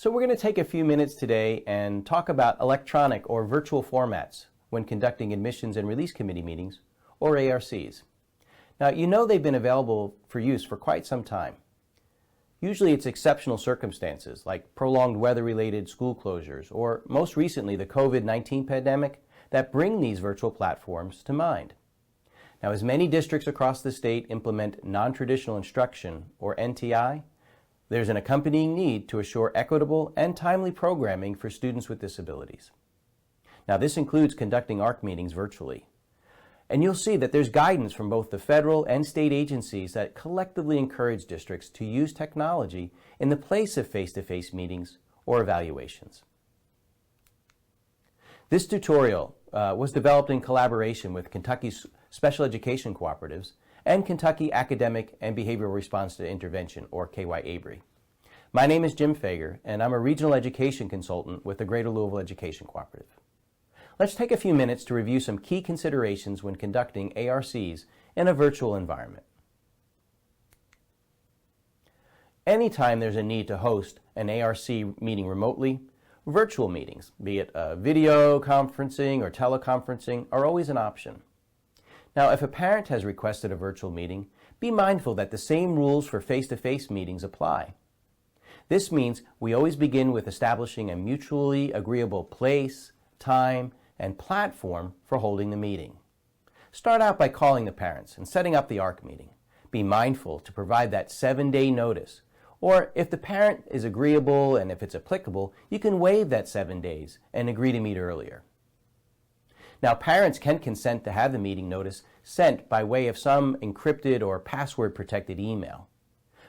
So we're going to take a few minutes today and talk about electronic or virtual formats when conducting admissions and release committee meetings, or ARCs. Now, you know they've been available for use for quite some time. Usually it's exceptional circumstances like prolonged weather-related school closures, or most recently the COVID-19 pandemic, that bring these virtual platforms to mind. Now, as many districts across the state implement non-traditional instruction, or NTI, there's an accompanying need to assure equitable and timely programming for students with disabilities. Now, this includes conducting ARC meetings virtually. And you'll see that there's guidance from both the federal and state agencies that collectively encourage districts to use technology in the place of face-to-face meetings or evaluations. This tutorial was developed in collaboration with Kentucky's Special Education Cooperatives and Kentucky Academic and Behavioral Response to Intervention, or KY-ABRI. My name is Jim Fager, and I'm a Regional Education Consultant with the Greater Louisville Education Cooperative. Let's take a few minutes to review some key considerations when conducting ARCs in a virtual environment. Anytime there's a need to host an ARC meeting remotely, virtual meetings, be it video conferencing or teleconferencing, are always an option. Now, if a parent has requested a virtual meeting, be mindful that the same rules for face-to-face meetings apply. This means we always begin with establishing a mutually agreeable place, time, and platform for holding the meeting. Start out by calling the parents and setting up the ARC meeting. Be mindful to provide that 7-day notice, or if the parent is agreeable and if it's applicable, you can waive that 7 days and agree to meet earlier. Now, parents can consent to have the meeting notice sent by way of some encrypted or password-protected email.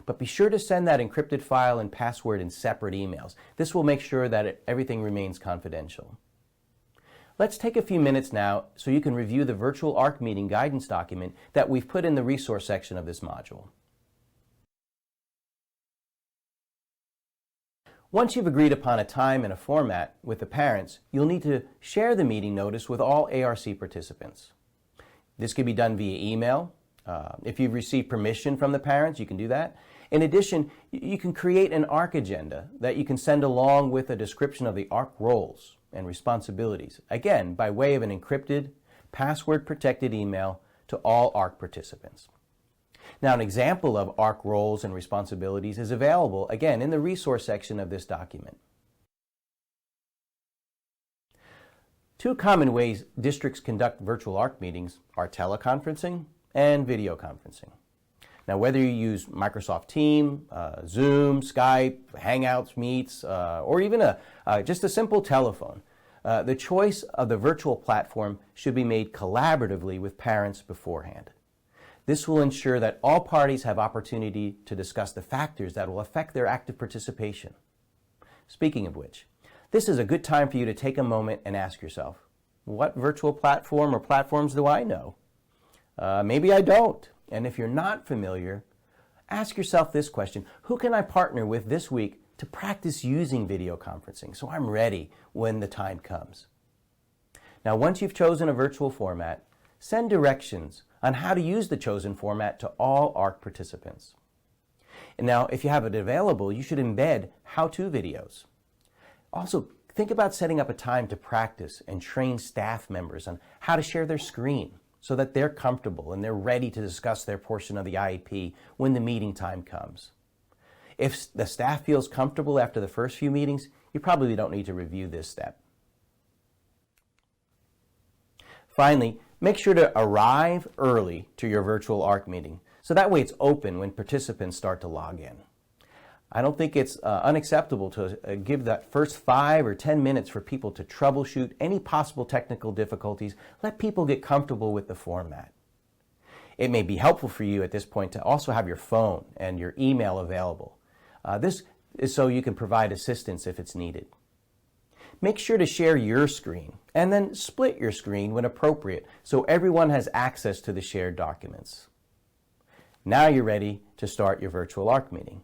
But be sure to send that encrypted file and password in separate emails. This will make sure that everything remains confidential. Let's take a few minutes now so you can review the virtual ARC meeting guidance document that we've put in the resource section of this module. Once you've agreed upon a time and a format with the parents, you'll need to share the meeting notice with all ARC participants. This can be done via email. If you've received permission from the parents, you can do that. In addition, you can create an ARC agenda that you can send along with a description of the ARC roles and responsibilities, again, by way of an encrypted, password-protected email to all ARC participants. Now, an example of ARC roles and responsibilities is available, again, in the resource section of this document. Two common ways districts conduct virtual ARC meetings are teleconferencing and video conferencing. Now, whether you use Microsoft Teams, Zoom, Skype, Hangouts, Meets, or even just a simple telephone, the choice of the virtual platform should be made collaboratively with parents beforehand. This will ensure that all parties have opportunity to discuss the factors that will affect their active participation. Speaking of which, this is a good time for you to take a moment and ask yourself, what virtual platform or platforms do I know? Maybe I don't. And if you're not familiar, ask yourself this question: who can I partner with this week to practice using video conferencing so I'm ready when the time comes? Now, once you've chosen a virtual format, send directions on how to use the chosen format to all ARC participants. And now, if you have it available, you should embed how-to videos. Also, think about setting up a time to practice and train staff members on how to share their screen so that they're comfortable and they're ready to discuss their portion of the IEP when the meeting time comes. If the staff feels comfortable after the first few meetings, you probably don't need to review this step. Finally, make sure to arrive early to your virtual ARC meeting, so that way it's open when participants start to log in. I don't think it's unacceptable to give that first 5 or 10 minutes for people to troubleshoot any possible technical difficulties. Let people get comfortable with the format. It may be helpful for you at this point to also have your phone and your email available. This is so you can provide assistance if it's needed. Make sure to share your screen and then split your screen when appropriate so everyone has access to the shared documents. Now you're ready to start your virtual ARC meeting.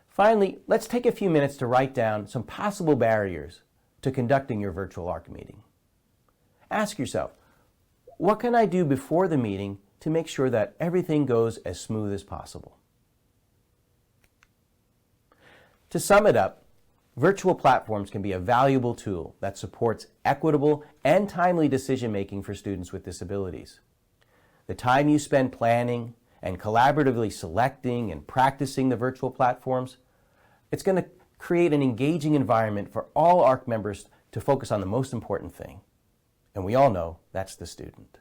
Finally, let's take a few minutes to write down some possible barriers to conducting your virtual ARC meeting. Ask yourself, what can I do before the meeting to make sure that everything goes as smooth as possible? To sum it up, virtual platforms can be a valuable tool that supports equitable and timely decision-making for students with disabilities. The time you spend planning and collaboratively selecting and practicing the virtual platforms, it's going to create an engaging environment for all ARC members to focus on the most important thing. And we all know that's the student.